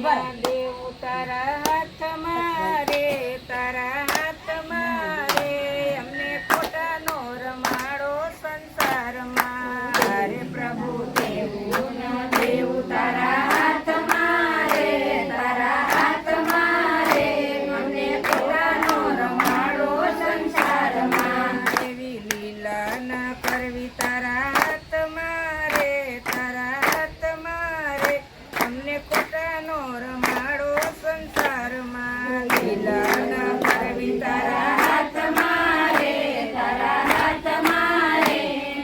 દેવ તારા હાથમાં રે, તારા હાથમાં રે, અમને ખોટાનો રમાડો સંસારમાં. રે પ્રભુ દેવ તારા હાથમાં રે, તારા હાથમાં રે, અમને ખોટાનો રમાડો સંસારમાં. એવી લીલા ના કરવી તારા હાથમાં રે, તારા હાથમાં રે, અમને ખોટાનો રમાડો સંસારમાં. લીલા ના કરવી તારા હાથમાં રે, તારા હાથમાં રે,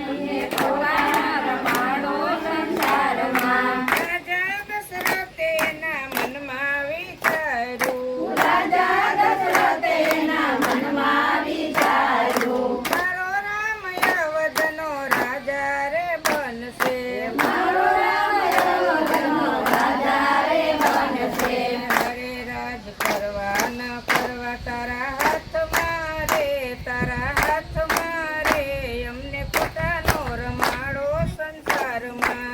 અમને ખોટાનો રમાડો સંસારમાં. રાજા દશરથેના મનમાં વિચાર્યું, રાજા દશરથેના મનમાં વિચાર્યું, મારો રામ અવધનો રાજા રે બનશે, મારો રામ અવધનો રાજા રે બનશે. હરે રાજ કરવા ન કરવા તારા હાથમાં રે, તારા હાથમાં રે, અમને પોતાનો રમાડો સંસારમાં.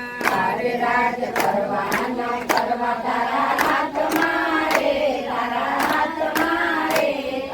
હરે રાજ કરવા ન કરવા તારા હાથમાં રે, તારા હાથમાં રે,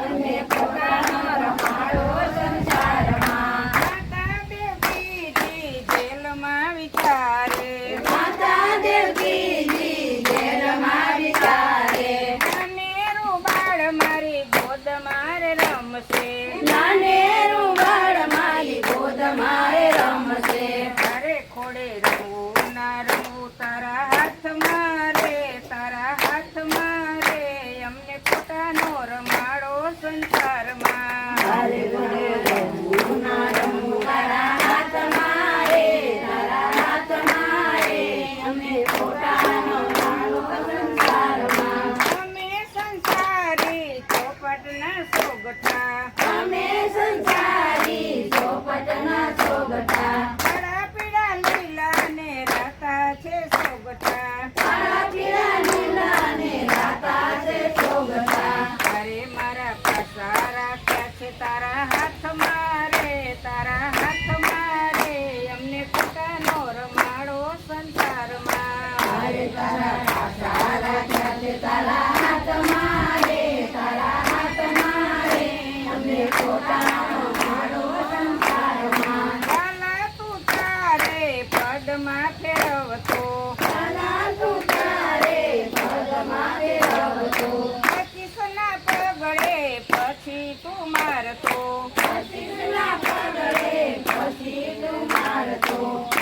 અમને પોતાનો રમાડો સંસારમાં. માતા દેવકીજી જેલમાં વિચારે, માતા દેવકીજી જેલમાં વિચારે, નાનેરું બાળ મારી ગોદ મારે રમશે, નાનેરું બાળ મારી ગોદ મારે રમશે. તારે ખોડે રમવું ના રમવું તારા હાથમાં રે, તારા હાથમાં રે, અમને ખોટાનો રમાડો સંસારમાં. તારે ખોડે રમવું ના રમવું તારા હાથમાં રે, તારા હાથમાં રે, અમને ખોટાનો રમાડો સંસારમાં. અમે સંસારી ચોપટના સોગઠા, અમે સંસારી ચોપટના સોગઠા, કાળા પીળા લીલા ને રાતા છે સોગઠા, કાળા પીળા લીલા ને રાતા છે સોગઠા. અરે મારા પાસા રાખ્યા છે તારા હાથમાં રે, તારા હાથમાં રે, અમને ખોટાનો રમાડો સંસારમાં. અરે તારા પાસા રાખ્યા છે તારા હાથમાં રે, તારા હાથમાં રે, અમને ખોટાનો રમાડો સંસારમાં. કાલા તું તારે પદમાં ફેરવતો, કાલા તું તારે પદમાં ફેરવતો, પચીસના પગડે પછી તું મારતો, પચીસના પગડે પછી તું મારતો.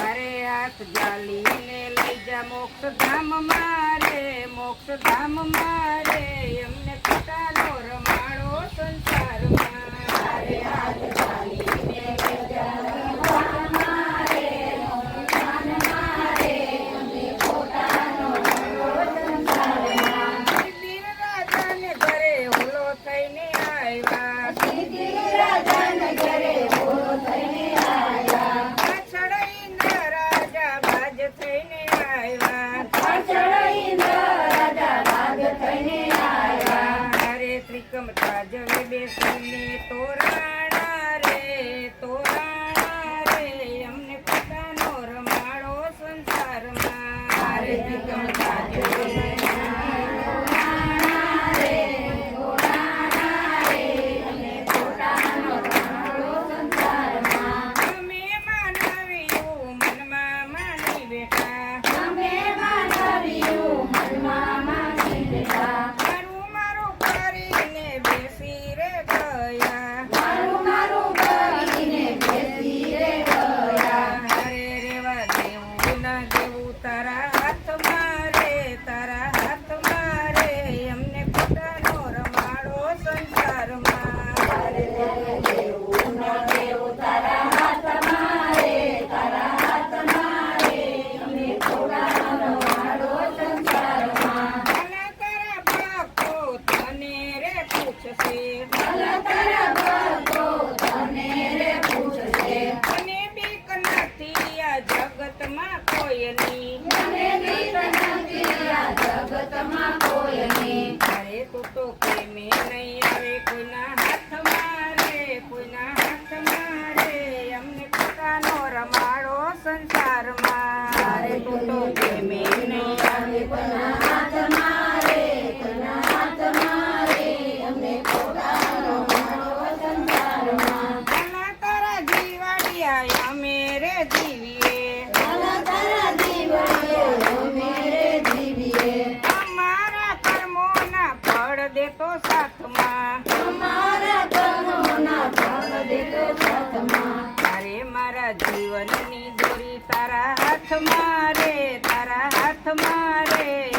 અરે હાથ જાલીને લઈ જા મોક્ષ ધામ મારે, મોક્ષ ધામ મારે, અમને ખોટાનો રમાડો સંસારમાં. અરે હાથ જાલીને લઈ જા મોક્ષ મારે, મોક્ષ ધામ મારે, અમને ખોટાનો રમાડો સંસારમાં. સિદ્ધિર રાજાને ઘરે હુલો થઈને આવ્યા, સિદ્ધિર રાજાને ઘરે હુલો થઈને આવ્યા, પાછળ ઇન્દ્ર રાજા બાજ થઈને આવ્યા, પાછળ ઇન્દ્ર રાજા બાજ થઈને આવ્યા. અરે ત્રિકમ તાજવે બેસીને તોરાણા રે, તોરાણા રે, અમને ખોટાનો રમાડો સંસારમાં. અરે ત્રિકમ તાજવે તોરાણા રે, તોરાણા રે, અમને ખોટાનો રમાડો સંસારમાં. અમે માનવીયું મનમાં માની બેઠા, અમે માનવીયું મનમાં માની બેઠા, મારું મારું કરીને બેસી રે ગયા, મારું મારું કરીને બેસી રે ગયા. હરે રેવા દેવું ના દેવું તારા હાથમાં રે, તારા હાથમાં રે, અમને ખોટાનો રમાડો સંસારમાં. હરે રેવા દેવું ના દેવું તારા હાથમાં રે, તારા હાથમાં રે, અમને ખોટાનો રમાડો સંસારમાં. ભલા તારા ભક્તો તને રે પૂછશે, ભલા તારા ભક્તો તને રે પૂછશે, મને બીક નથી આ જગતમાં કોઈની, મને બીક નથી આ જગતમાં કોઈની. અરે તું તો કેમે નહીં આવે કોઈના હાથમાં રે, કોઈના હાથમાં રે, અમને ખોટાનો રમાડો સંસારમાં. અરે તું તો કેમે નહીં આવે કોઈના હાથમાં દેતો સાથમાં તમારા તનોના ભાગ દેતો સાથમાં તારે મારા જીવનની દોરી તારા હાથમાં રે તારા હાથમાં રે